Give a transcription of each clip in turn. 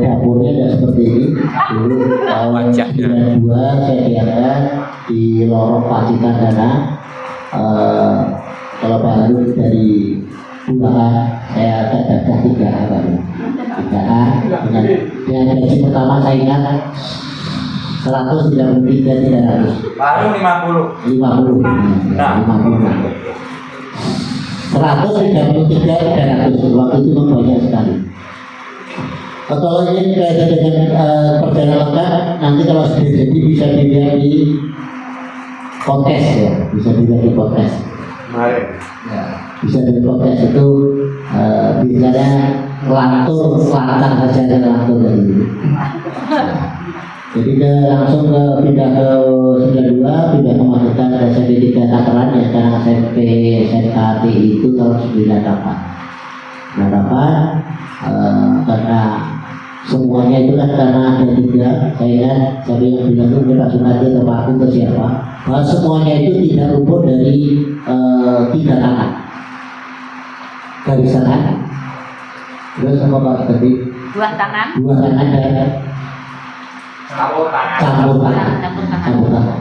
dapurnya tidak seperti ini. Dulu tahun 92 saya diangkat di lorong Pacitan sana. Kalau Pak Harun dari Bulan saya dapat 3A baru 3A dengan gaji pertama saya ingat 100 tidak lebih dari 300 baru 50 nah 133 300 waktu itu banyak sekali. Kalau ingin kaitan dengan perjalanan lengkap nanti kalau sudah jadi bisa dilihat di podcast ya, bisa dilihat di podcast. Ya, bisa di podcast itu biasanya lantur saja lantur dari itu. Jadi langsung pindah ke 92, pindah ke Magetan dan SMP 3 Takaran ya, sekarang SMP SMKT itu tahun 98 karena semuanya itu kan karena ada 3, saya ingat saya yang bilang itu Pak Sunardi atau Pak Agung atau siapa, bahwa semuanya itu tidak luput dari 3 tangan garis tangan, terus apa Pak tadi? 2 tangan dan campur tangan.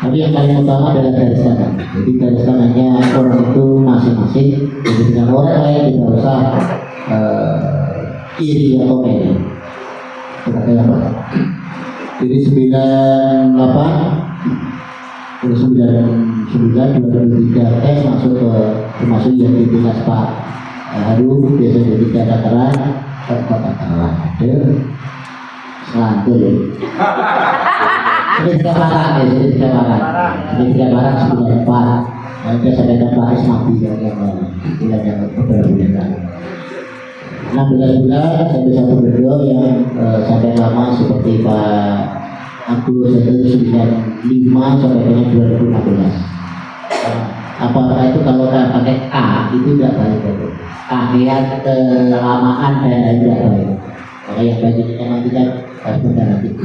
Tapi yang paling utama adalah garis tangan. Jadi garis tangannya orang itu masing-masing. Jadi dengan orang lain tidak usah kiri atau kanan. Jadi 98 2003 tes masuk ke termasuk yang di dinas Pak Harun biasa jadi Takaran Kota Takaran ada selantur ya jadi tidak marah 94 nanti saya ada Pak Ismati yang beberapa bulan lalu 16 bulan saya bisa berdua yang sampai lama seperti Pak Agus itu 95 sampai dengan 2016. Apakah itu kalau pakai A itu tidak baik itu. Kakian kelamaan dan tidak baik. Maka yang baik itu nanti kan harus berganti.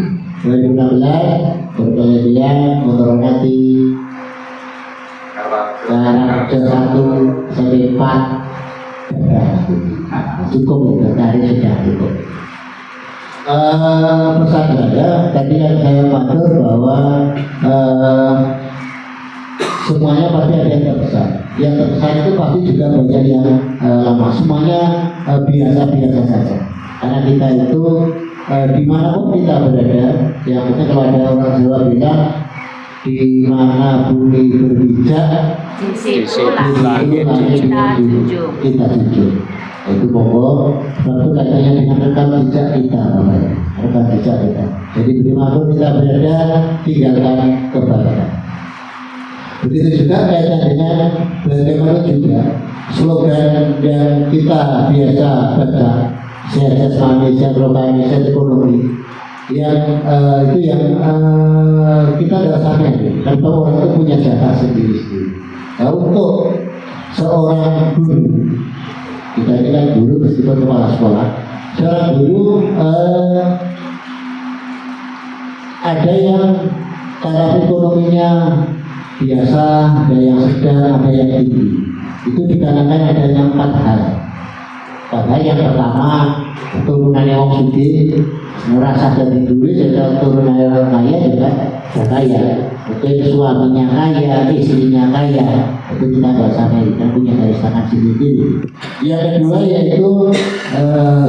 2016 berkelebihan motornya di karakter 1 sampai 4 cukup itu tadi sudah cukup. Pesan saya tadi yang saya matur bahwa semuanya pasti ada yang terkesan. Yang terkesan itu pasti juga banyak yang lama. Semuanya biasa-biasa saja. Karena kita itu dimanapun kita berada, yang penting kalau ada orang Jawa bilang di mana bumi berpijak, di situ langit kita junjung. Itu pokok, sebab katanya dengan rekam jejak kita, rekam jejak kita. Jadi dimanapun kita berada, tinggalkan kebaikan. Begitu juga kaitan dengan bagaimana juga slogan yang kita biasa baca, sehat jasmani, sehat rohani, sehat ekonomi, yang itu yang kita tidak sadar, karena orang itu punya jatah sendiri-sendiri. Nah, untuk seorang guru, kita ini kan guru meskipun kepala sekolah, seorang guru ada yang taraf ekonominya biasa, ada yang sedang, ada yang tinggi. Itu dikarenakan adanya 4 hal. 4 hal yang pertama, turunannya orang sugih, merasa jadi duit, jadi turunannya orang kaya juga kaya. Mungkin suaminya kaya, istrinya kaya, itu kita bahasa Amerika punya garis tangan sendiri. Yang kedua yaitu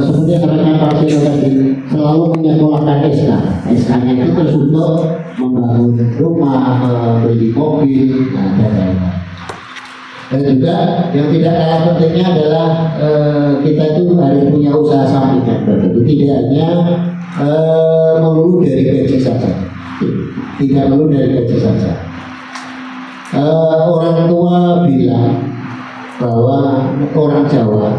seperti yang katakan Pak Sino tadi, selalu menyekolahkan SK. SK-nya itu terus untuk membangun rumah, membeli mobil, dan lain-lain. Dan juga yang tidak kalah pentingnya adalah kita itu harus punya usaha sampingan. Itu tidak hanya melulu dari gaji saja, tidak melulu dari gaji saja. Orang tua bilang bahwa orang Jawa,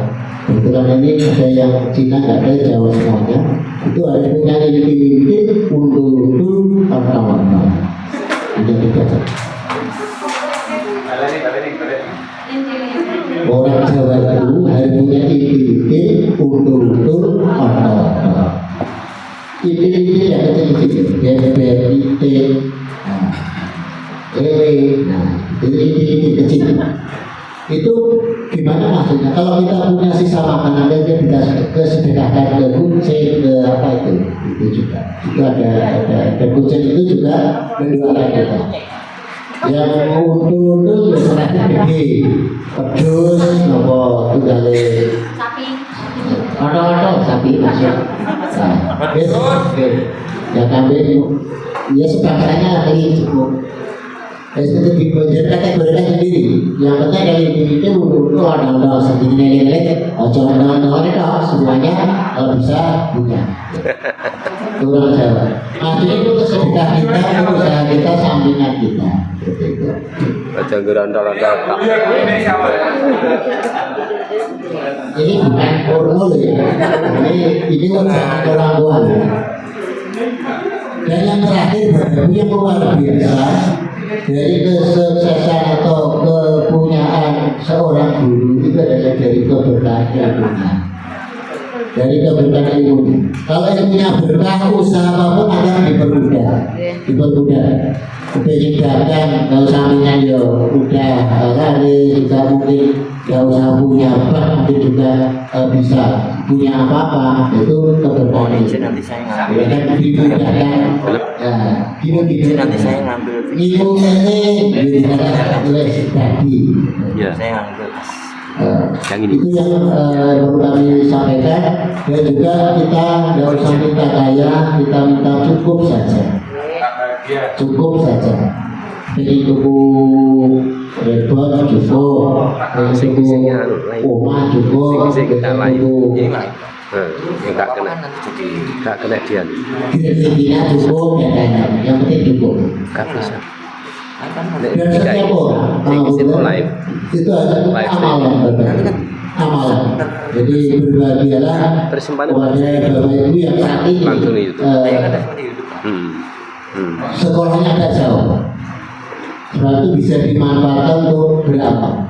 kebetulan ini ada yang Cina, ada Jawa semuanya, itu harus punya inti-inti untuk harta-harta. Tidak dibaca. Orang Jawa itu harus punya inti-inti untuk harta-harta. Inti-inti yang kecil-kecil, BBIT, nah, inti-inti kecil. Itu gimana maksudnya? Kalau kita punya sisa makanan, kita sedekahkan ke kucing, itu juga. Itu ada kucing itu juga mendoakan kita. Yang untul biasanya gede, pedus, nopo tunggale. Sapi. Ada sapi masuk. Nah, ya kambing, ya sebangsanya lagi cukup. Itu dibelajar kategorikan sendiri. Yang penting dari itu ada sendiri nilai-nilai. Jangan ada semuanya kalau bisa punya. Kurang Jawa. Artinya itu kesedekah kita, usaha kita, sampingan kita. Aja gerandal-gerandal. Ini bukan porno ya. Ini usaha orang tua. Dan yang terakhir yang luar biasa. Dari kesuksesan atau kepunyaan seorang guru itu adalah dari keberkahan ilmunya. Dari keberkahan ilmunya. Kalau ilmunya berkah, usaha apapun akan dipermudah. Udah nyediakan, kalau sampingan ya udah kali juga mungkin gak usah punya bank, mungkin juga bisa punya apa-apa. Itu keberkahan ilmu. Nanti saya ngambil. Ya kan dimudahkan. Gitu. Nanti saya ngambil. Ilmu ini tulis tadi. Ya. Saya ngambil. Yang ini. Itu yang perlu kami sampaikan. Dan juga kita tidak usah minta kaya, kita minta cukup saja. Cukup saja. Jadi tuku rebon cukup, tuku rumah cukup, tuku Enggak kena dia. gajinya cukup, ya kan? Yang penting cukup. Enggak bisa. Dan setiap orang itu ada amalan. Jadi berbahagialah kepada Bapak Ibu yang saat ini sekolahnya agak jauh. Sebab itu bisa dimanfaatkan untuk beramal,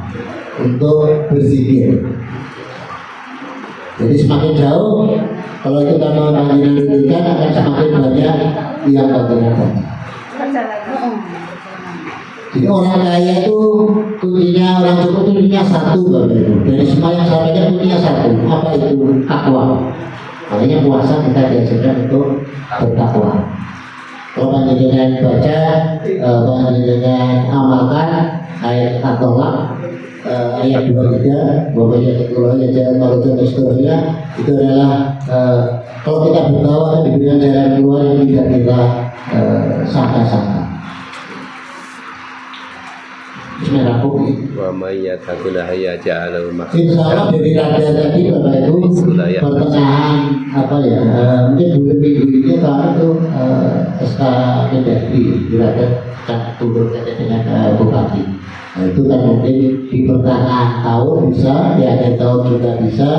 untuk berzikir. Jadi semakin jauh, kalau kita mau panjenengan dirikan akan semakin banyak yang panjenengan. Jadi orang kaya itu kuncinya, orang cukup itu kuncinya satu Bapak Ibu. Dari semua yang saya baca kuncinya satu. Apa itu? Takwa. Makanya puasa kita diajarkan untuk bertakwa. Kalau panjenengan baca, panjenengan amalkan ayat At-Tolak ayat 23, bahwa ya jangan malu dan seterusnya, itu adalah kalau kita bertakwa diberikan jalan keluar yang tidak kita sangka-sangka. Bismillahirrahmanirrahim. Wa may yattaqillah yaj'al lahu Insya Allah dari raja tadi Bapak Ibu pertengahan apa ya mungkin bulan minggu ini kami itu SK Mendagri raja kan turun saja dengan Bupati. Nah, itu kan mungkin di pertengahan tahun bisa, di akhir tahun juga bisa,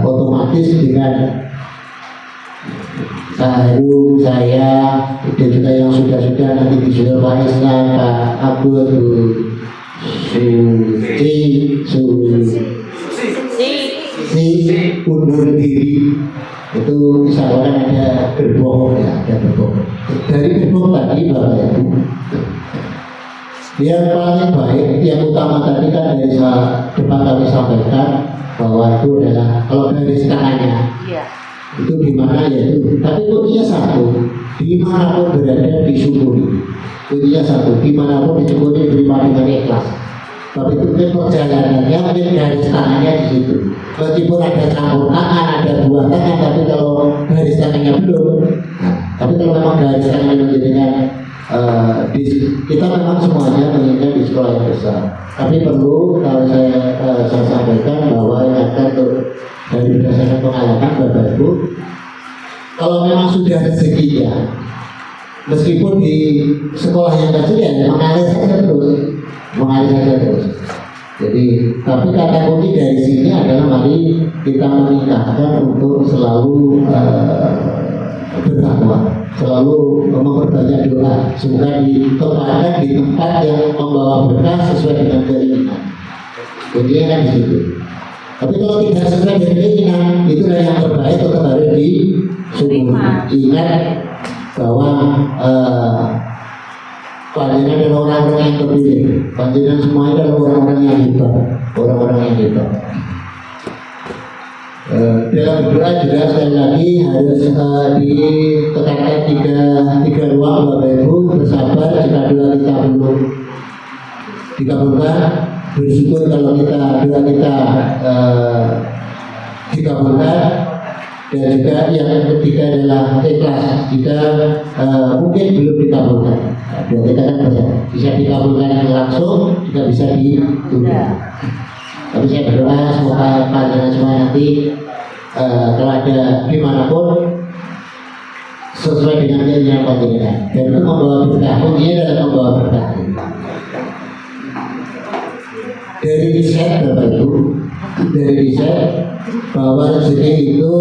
otomatis dengan Baru saya dan juga yang sudah nanti disuruh Pak Isnan, Pak Abdul, Susi undur diri itu misalkan ada gerbong ya, ada gerbong. Dari gerbong tadi Bapak Ibu, yang paling baik, yang utama tadi kan dari depan kami sampaikan bahwa itu adalah kalau dari sekarangnya. Itu di mana ya itu, tapi kuncinya satu, dimanapun berada disyukuri. Kuncinya satu, dimanapun disyukuri terima dengan ikhlas. Tapi itu mungkin perjalanannya mungkin garis tangannya di situ. Meskipun ada campur tangan, ada buah tangan, tapi kalau garis tangannya belum. Nah, tapi kalau memang garis tangannya menjadikan kita memang semuanya menginginkan di sekolah yang besar. Tapi perlu kalau saya sampaikan bahwa yang akan dari berdasarkan pengalaman Bapak Ibu, kalau memang sudah rezekinya, meskipun di sekolah yang kecil ya mengalir saja terus. Jadi, tapi kata kunci dari sini adalah mari kita meningkatkan untuk selalu bertakwa, selalu memperbanyak doa, semoga ditempatkan di tempat yang membawa berkah sesuai dengan keinginan. Kuncinya kan di situ. Tapi kalau tidak sesuai dengan keinginan, itulah yang terbaik tetap harus disyukuri. Ingat bahwa panjenengan adalah orang-orang yang terpilih. Panjenengan semua adalah orang-orang yang hebat, orang-orang yang hebat. Dalam berdoa juga sekali lagi harus ditekankan tiga ruang Bapak Ibu, bersabar jika doa kita belum dikabulkan, bersyukur kalau doa kita dikabulkan, dan juga yang ketiga adalah ikhlas jika mungkin belum dikabulkan. Doa kita kan bisa dikabulkan langsung, juga bisa ditunda. Tapi saya berdoa semoga panjenengan semua nanti kalau ada dimanapun sesuai dengan keinginan panjenengan, dan itu membawa berkah. Kuncinya adalah membawa berkah. Dari riset Bapak Ibu, dari riset bahwa rezeki itu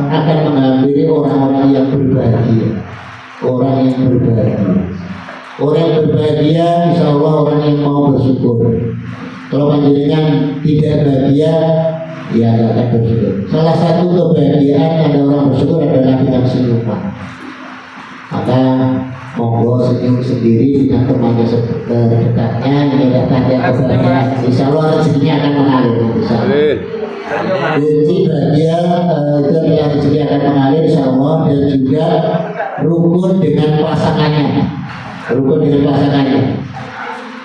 akan menghampiri orang-orang yang berbahagia, orang yang berbahagia. Orang yang berbahagia, insya Allah orang yang mau bersyukur. Kalau panjenengan tidak bahagia, ya tidak akan bersyukur. Salah satu kebahagiaan ada orang bersyukur adalah dengan senyuman. Maka monggo senyum sendiri dengan temannya terdekatnya, tidak tanda kebahagiaan. Insya Allah rezekinya akan mengalir. Rezeki bahagia itu adalah rezeki akan mengalir, insya Allah, dan juga rukun dengan pasangannya. Rukun dengan pasangannya.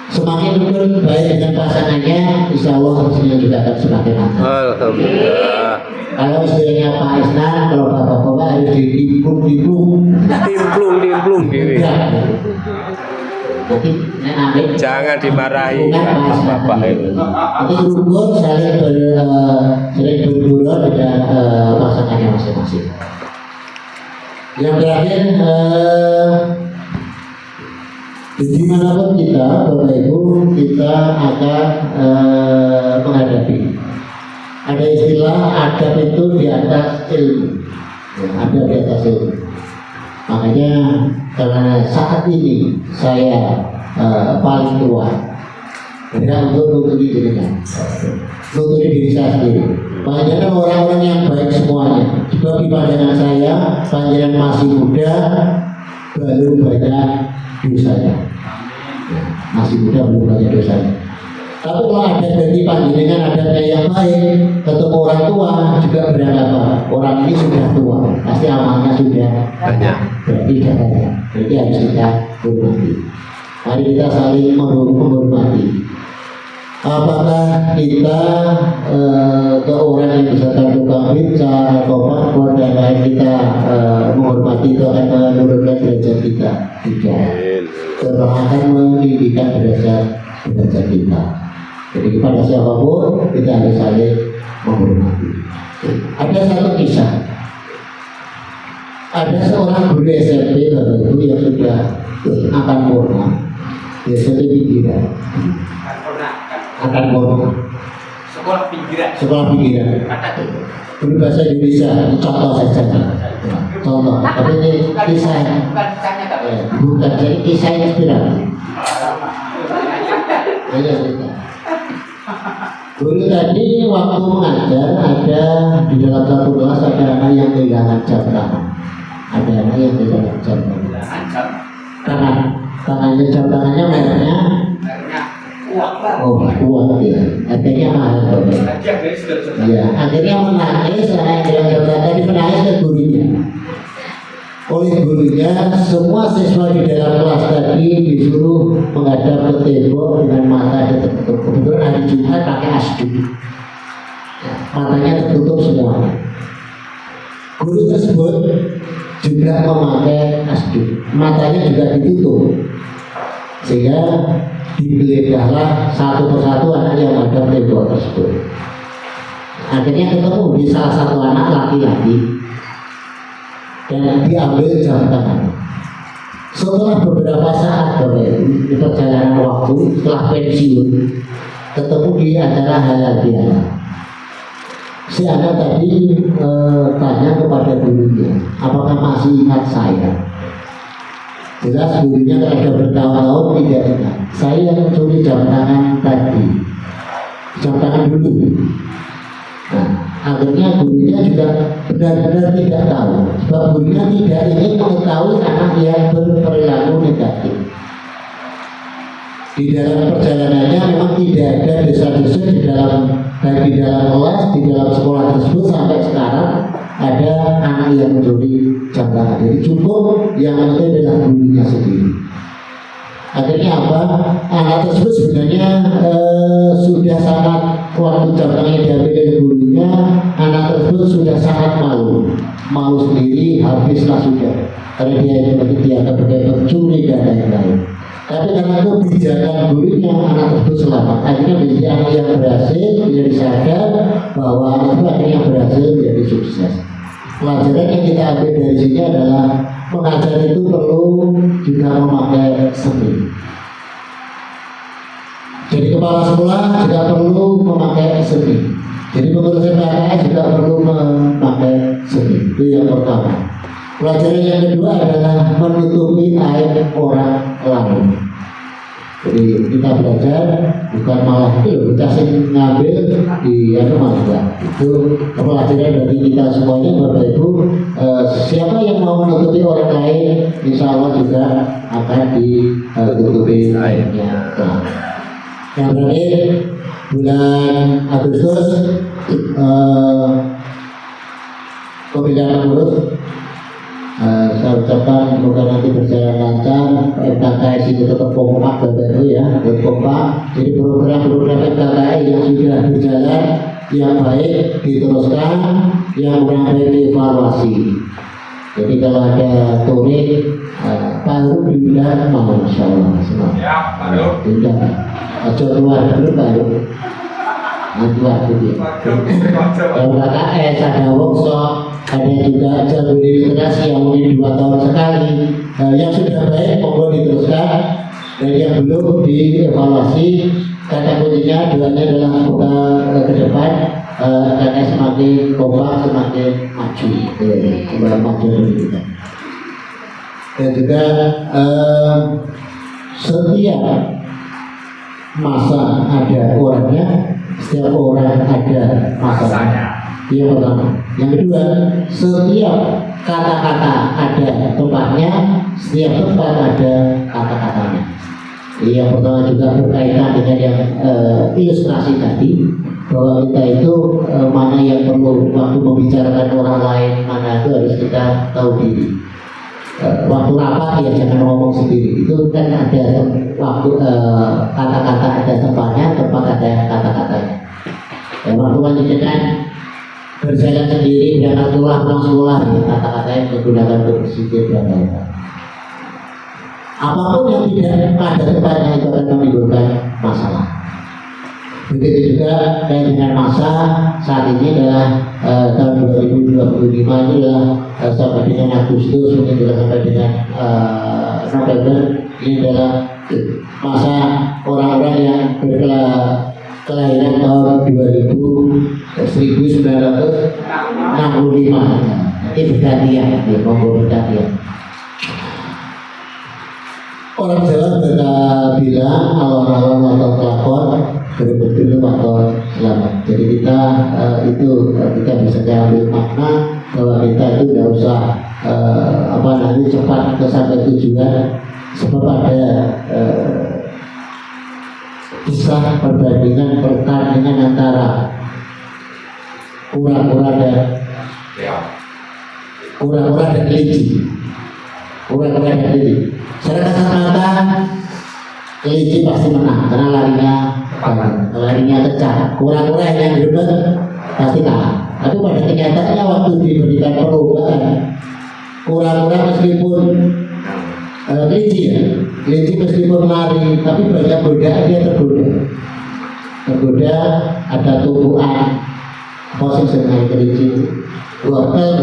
Semakin rukun baik dengan pasangannya, insya Allah rezekinya juga akan semakin lancar. Alhamdulillah. Kalau istilahnya Pak Isnan, kalau bapak-bapak harus ditimplung diri. Nanti ambil. Jangan dimarahi bapak itu. Nanti rukun saling bergurau dengan pasangannya masing-masing. Yang terakhir, dimanapun kita, Bapak Ibu, kita akan menghadapi. Ada istilah adab itu di atas ilmu, ya, adab di atas ilmu. Makanya karena saat ini saya paling tua, tidak untuk nuturi dirinya, nuturi diri saya sendiri. Makanya orang-orang yang baik semuanya, sebab di pandangan saya, panjenengan masih muda, belum banyak dosanya, ya, masih muda belum banyak dosanya. Tapi kalau ada dari panjenengan ada yang baik, ketemu orang tua juga beranggapan orang ini sudah tua, pasti amalnya sudah Banyak. berarti tidak banyak. Berarti harus kita hormati. Mari kita saling menghormati. Apakah kita ke orang yang bisa tukang bicara, kopak, dan lain kita menghormati itu akan menurunkan derajat kita? Tidak. Karena akan meninggikan derajat kita. Jadi kepada siapapun kita harus saling menghormati. Ada satu kisah. Ada seorang guru SMP Bapak Ibu yang sudah akan purna, SMP pinggiran. Akan purna. Sekolah pinggiran. Ini bahasa Indonesia, contoh saja. Contoh. Tapi ini kisah. Bukan jadi kisah inspirasi. Dulu tadi waktu mengajar ada di dalam satu kelas ada anak yang kehilangan jam tangan. Ada anak yang kehilangan jam tangannya jam tangannya mereknya kuat ya, harganya mahal. Ya, akhirnya menangis anak yang jam tangan tadi menangis ke gurunya. Oleh gurunya, semua siswa di dalam kelas tadi disuruh menghadap ke tembok dengan mata tertutup. Kebetulan hari Jumat pakai asdu, matanya tertutup semuanya. Guru tersebut juga memakai asdu, matanya juga ditutup, sehingga digeledahlah satu persatu anak yang menghadap tembok tersebut. Akhirnya ketemu di salah satu anak laki-laki dan diambil jam tangan. Setelah beberapa saat di perjalanan waktu, setelah pensiun, ketemu di acara halal bihalal. Si anak tadi tanya kepada gurunya, apakah masih ingat saya? Jelas gurunya kalau bertahun-tahun tidak ingat. Saya yang mencuri jam tangan tadi, jam tangan dulu. Nah, akhirnya gurunya juga benar-benar tidak tahu, sebab gurunya tidak ingin mengetahui anak yang berperilaku negatif. Di dalam perjalanannya memang tidak ada desa-desa di dalam, baik di dalam kelas, di dalam sekolah tersebut sampai sekarang ada anak yang mencuri jam tangan. Jadi cukup yang penting adalah gurunya sendiri. Akhirnya apa? Anak tersebut sebenarnya sudah sangat, waktu jam tangannya diambil dari gurunya, anak tersebut sudah sangat malu sendiri, habislah sudah. Karena dia itu dianggap sebagai pencuri dan lain-lain. Tapi karena kebijakan gurunya, anak tersebut selamat. Akhirnya menjadi anak yang berhasil, menjadi sadar bahwa anak itu akhirnya berhasil menjadi sukses. Pelajaran yang kita ambil dari sini adalah mengajar itu perlu juga memakai seni. Jadi kepala sekolah juga perlu memakai seni. Jadi pengurus PKS juga perlu memakai seni. Itu yang pertama. Pelajaran yang kedua adalah menutupi aib orang lain. Jadi kita belajar bukan malah itu kita sing ngambil di malah itu pelajaran bagi kita semuanya Bapak Ibu. Siapa yang mau menutupi orang lain, insya Allah juga akan ditutupi aibnya. Yang terakhir bulan Agustus pemilihan pengurus. Saya ucapkan semoga nanti berjalan lancar. FKKS itu tetap kompak Bapak Ibu ya, tetap kompak. Jadi program-program FKKS yang sudah berjalan yang baik diteruskan, yang kurang baik dievaluasi. Jadi kalau ada turik baru diundang mau insya Allah semua. Ya, baru diundang. Aja keluar dulu baru. Nanti waktu dia. FKKS ada workshop. Ada juga jalur literasi yang mungkin 2 tahun sekali. Yang sudah baik monggo diteruskan, dan yang belum dievaluasi. Kata kuncinya doanya adalah semoga ke depan karena semakin kompak semakin maju, kembali maju kita. Dan juga setiap masa ada orangnya, setiap orang ada masanya. Yang pertama. Yang kedua, setiap kata-kata ada tempatnya, setiap tempat ada kata-katanya. Yang pertama juga berkaitan dengan yang ilustrasi tadi, bahwa kita itu mana yang perlu waktu membicarakan orang lain, mana itu harus kita tahu diri. Waktu rapat ya jangan ngomong sendiri, itu kan ada waktu kata-kata ada tempatnya, tempat ada kata-katanya. Waktu menjelaskan berjalan sendiri, berangkat pulang sekolah, ya, kata-katanya menggunakan berpikir dan lain-lain. Apapun yang tidak pada tempatnya itu akan menimbulkan masalah. Begitu juga kayak dengan masa saat ini adalah tahun 2025 ini adalah sampai dengan Agustus, mungkin juga sampai dengan November, ini adalah masa orang-orang yang kelahiran tahun 1965. Ini bergantian, ya, bergantian. Orang Jawa bilang alon-alon atau kelakon berbeda atau selamat. Jadi kita kita bisa ambil makna bahwa kita itu tidak usah cepat ke sampai tujuan, sebab ada kisah perbandingan pertandingan antara kura-kura dan kelinci. Kura-kura dan kelinci. Secara kasat mata kelinci pasti menang karena larinya kencang. Kura-kura yang berbeda pasti kalah. Tapi pada kenyataannya waktu diberikan perlombaan, kura-kura meskipun kelinci meskipun lari, tapi banyak godaan dia tergoda. Ada tumpuan posisi dengan kelinci, wortel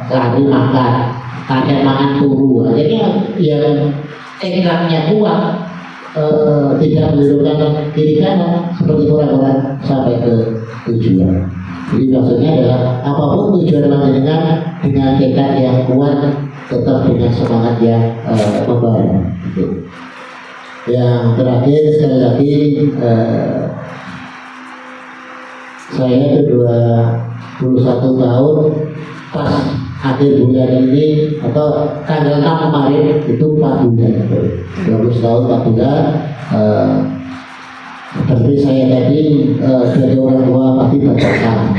lari makan, kadang makan turu. Jadi yang tekniknya kuat, tidak meluruskan kiri kanan seperti kura-kura sampai ke tujuan. Jadi maksudnya adalah apapun tujuan panjenengan dengan tekad yang kuat, tetap dengan semangat yang membara. Gitu. Yang terakhir sekali lagi saya itu 21 tahun pas akhir bulan ini atau tanggal 6 kemarin itu 4 bulan 20 tahun 4 bulan. Seperti saya tadi dari orang tua pasti bersalah.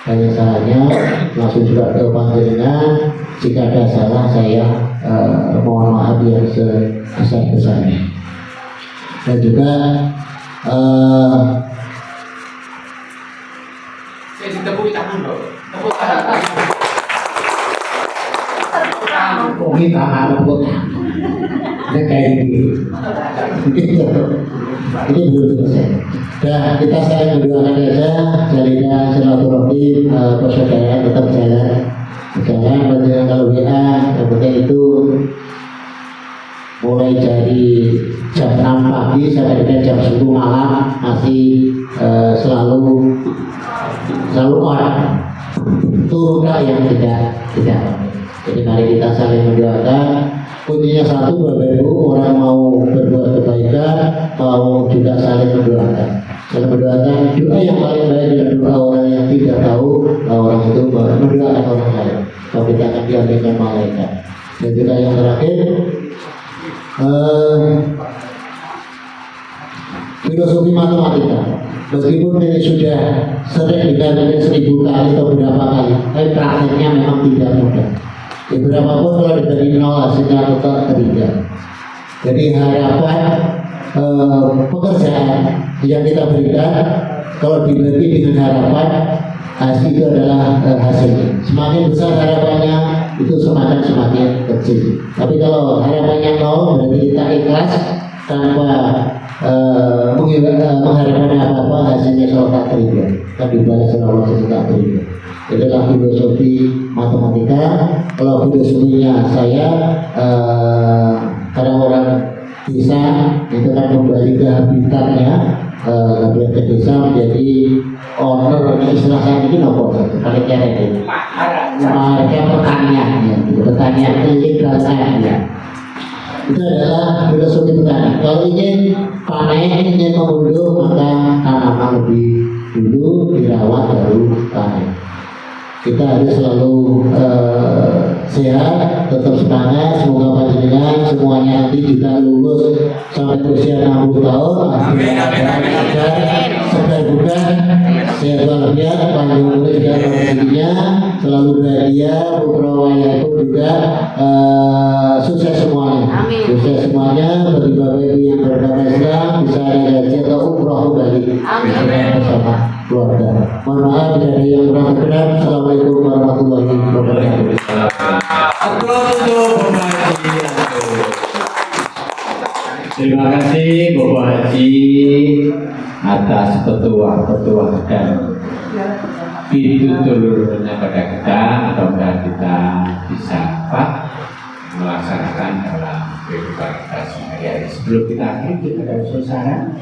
Saya salahnya langsung juga ke panjenengan. Jika ada salah saya mohon maaf yang sebesar-besarnya. Dan juga saya ditepuk tangan dong. Tepuk tangan. minta maaf dan kayak gitu. Ini belum selesai. Dan kita saling mendoakan saja jalinan silaturahmi persaudaraan tetap jalan. Berjalan kalau WA yang penting itu mulai dari jam 6 pagi sampai dengan jam 10 malam masih selalu on. Turunlah yang tidak. Jadi mari kita saling mendoakan. Kuncinya satu, Bapak Ibu, orang mau berbuat kebaikan, mau juga saling mendoakan. Saling mendoakan, doa yang paling baik adalah doa orang yang tidak tahu, orang itu mendoakan orang lain. Kalau kita akan diambilkan malaikat. Dan juga yang terakhir, filosofi matematika. Meskipun ini sudah sering dikatakan 1000 kali atau berapa kali, tapi prakteknya memang tidak mudah. Berapapun kalau diberi 0 hasilnya tetap 3. Jadi harapan pekerjaan yang kita berikan kalau dibagi dengan harapan hasil itu adalah hasilnya. Semakin besar harapannya itu semakin kecil. Tapi kalau harapannya 0 berarti kita ikhlas tanpa mengharapkan apa-apa, hasilnya selalu tak terima. Kan dibalas selalu tak terima. Itulah filosofi matematika. Kalau filosofinya saya karena orang desa itu kan kembali ke habitatnya, biar ke desa menjadi owner. Istilah saya ini nopo kali kira itu marga pertanian, ya, pertanian ilegalnya. Ya. Itu adalah filosofi petani. Kalau ingin panen, ingin mengunduh, maka tanaman lebih dulu dirawat baru panen. Kita harus selalu sehat, tetap semangat. Semoga panjenengan semuanya nanti juga lulus sampai usia 60 tahun. Amin. Segar bukan, sehat walafiat, panjang umur juga rezekinya, selalu bahagia, putra wayahku juga sukses semuanya. Amin. Sukses semuanya bagi Bapak Ibu yang beragama Islam bisa ada haji atau umroh kembali bersama keluarga. Mohon maaf bila ada yang kurang berkenan. Assalamualaikum warahmatullahi wabarakatuh. Aplaus untuk Bapak Haji. Terima kasih Bapak Haji atas petuah dan pituturnya pada kita. Mudah-mudahan kita bisa melaksanakan dalam kehidupan kita sehari-hari. Sebelum kita akhiri, kita ada usul saran.